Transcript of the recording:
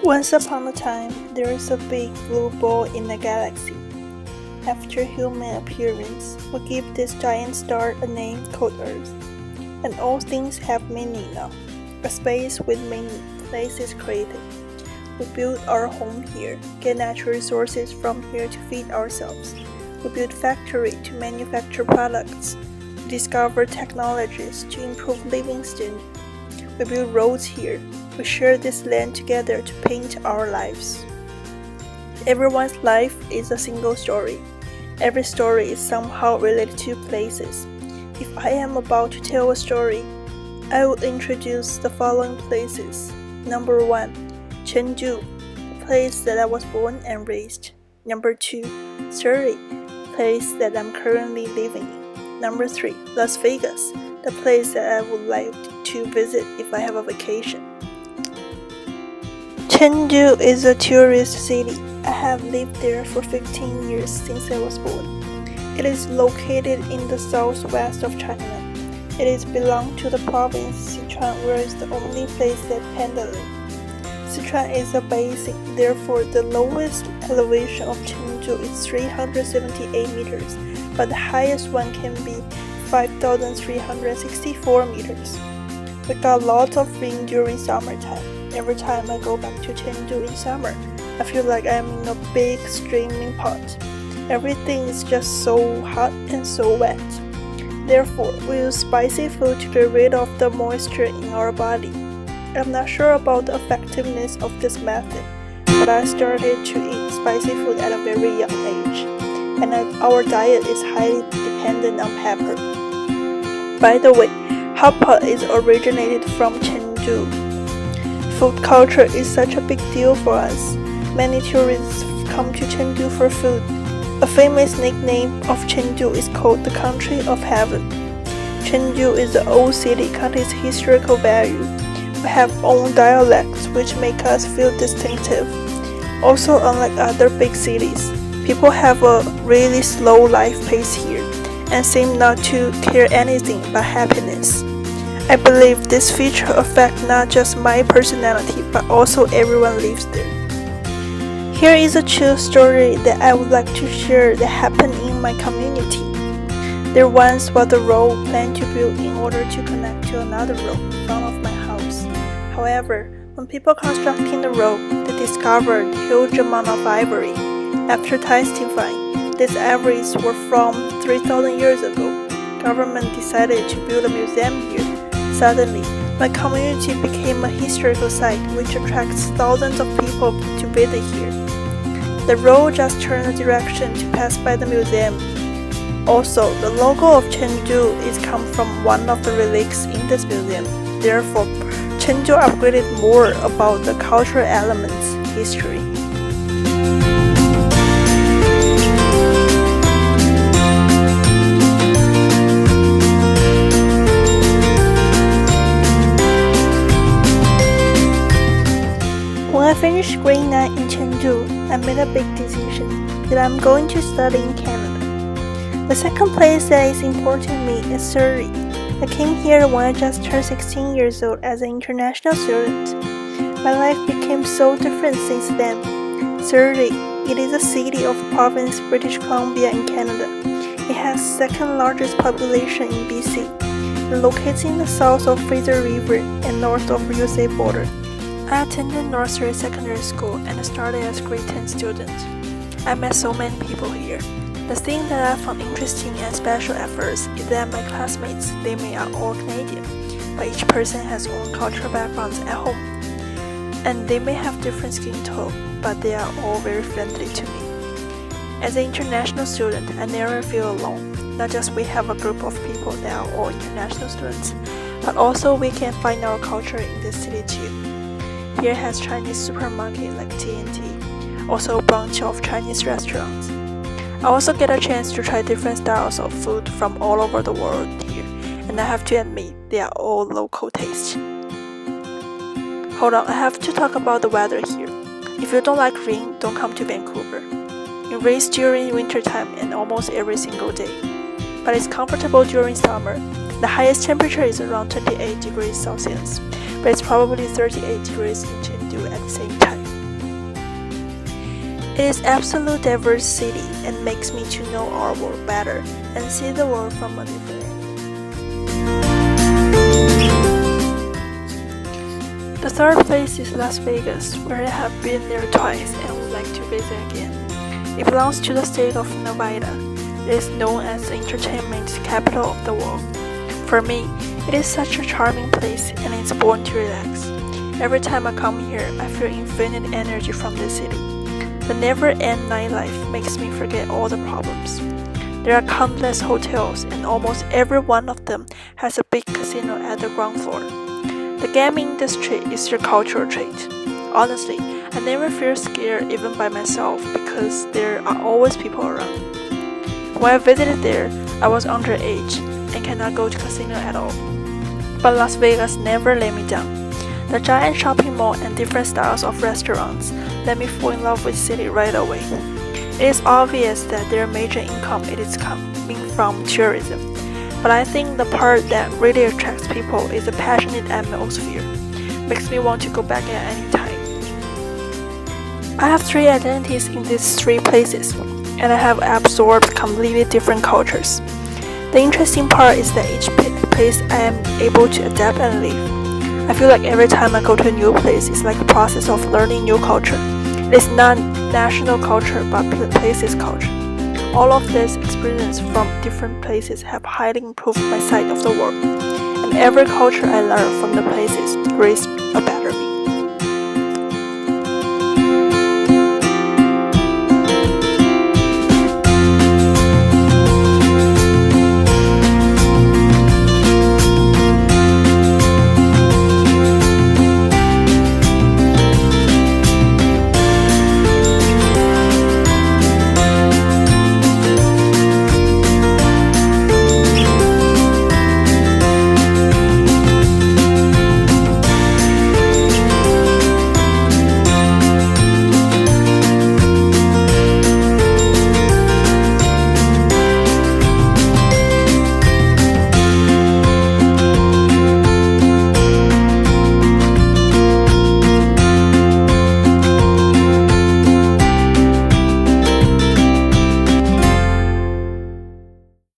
Once upon a time, there is a big blue ball in the galaxy. After human appearance, we give this giant star a name called Earth. And all things have meaning now. A space with many places created. We build our home here, get natural resources from here to feed ourselves. We build factories to manufacture products. We discover technologies to improve living standards. We build roads here. We share this land together to paint our lives. Everyone's life is a single story. Every story is somehow related to places. If I am about to tell a story, I will introduce the following places. Number 1, Chengdu, the place that I was born and raised. Number 2, Surrey, the place that I'm currently living in. Number 3, Las Vegas, the place that I would like to visit if I have a vacation. Chengdu is a tourist city. I have lived there for 15 years since I was born. It is located in the southwest of China. It is belong to the province Sichuan, where it's the only place that panda live. Sichuan is a basin, therefore the lowest elevation of Chengdu is 378 meters, but the highest one can be 5,364 meters. We got lots of rain during summertime. Every time I go back to Chengdu in summer, I feel like I'm in a big steaming pot. Everything is just so hot and so wet. Therefore, we use spicy food to get rid of the moisture in our body. I'm not sure about the effectiveness of this method, but I started to eat spicy food at a very young age, and our diet is highly dependent on pepper. By the way, hot pot is originated from Chengdu. Food culture is such a big deal for us. Many tourists come to Chengdu for food. A famous nickname of Chengdu is called the Country of Heaven. Chengdu is an old city contains historical value. We have own dialects which make us feel distinctive. Also, unlike other big cities, people have a really slow life pace here and seem not to care anything but happiness. I believe this feature affects not just my personality but also everyone lives there. Here is a true story that I would like to share that happened in my community. There once was a road planned to build in order to connect to another road in front of my house. However, when people constructing the road, they discovered a huge amount of ivory. After testifying, these ivories were from 3,000 years ago. Government decided to build a museum here. Suddenly, my community became a historical site which attracts thousands of people to visit here. The road just turned a direction to pass by the museum. Also, the logo of Chengdu is come from one of the relics in this museum. Therefore, Chengdu upgraded more about the cultural elements, history. When I finished grade 9 in Chengdu, I made a big decision that I'm going to study in Canada. The second place that is important to me is Surrey. I came here when I just turned 16 years old as an international student. My life became so different since then. Surrey, it is a city of province British Columbia in Canada. It has second largest population in BC. It locates in the south of Fraser River and north of USA border. I attended Northridge Secondary School and started as grade 10 student. I met so many people here. The thing that I found interesting and special at first is that my classmates, they may are all Canadian, but each person has own cultural backgrounds at home. And they may have different skin tone, but they are all very friendly to me. As an international student, I never feel alone. Not just we have a group of people that are all international students, but also we can find our culture in this city too. Here has Chinese supermarket like T&T, also a bunch of Chinese restaurants. I also get a chance to try different styles of food from all over the world here, and I have to admit they are all local taste. Hold on, I have to talk about the weather here. If you don't like rain, don't come to Vancouver. It rains during winter time and almost every single day, but it's comfortable during summer. The highest temperature is around 28 degrees Celsius, but it's probably 38 degrees in Chengdu at the same time. It is absolute diverse city and makes me to know our world better and see the world from a different angle. The third place is Las Vegas, where I have been there twice and would like to visit again. It belongs to the state of Nevada. It is known as the entertainment capital of the world. For me, it is such a charming place and it's born to relax. Every time I come here, I feel infinite energy from the city. The never-end nightlife makes me forget all the problems. There are countless hotels and almost every one of them has a big casino at the ground floor. The gaming industry is your cultural trait. Honestly, I never feel scared even by myself because there are always people around. When I visited there, I was underage and cannot go to casino at all. But Las Vegas never let me down. The giant shopping mall and different styles of restaurants let me fall in love with the city right away. It is obvious that their major income is coming from tourism, but I think the part that really attracts people is the passionate atmosphere. Makes me want to go back at any time. I have 3 identities in these 3 places, and I have absorbed completely different cultures. The interesting part is that each place I am able to adapt and live. I feel like every time I go to a new place, it's like a process of learning new culture. It is not national culture, but the place's culture. All of this experience from different places have highly improved my sight of the world, and every culture I learn from the places creates a better me.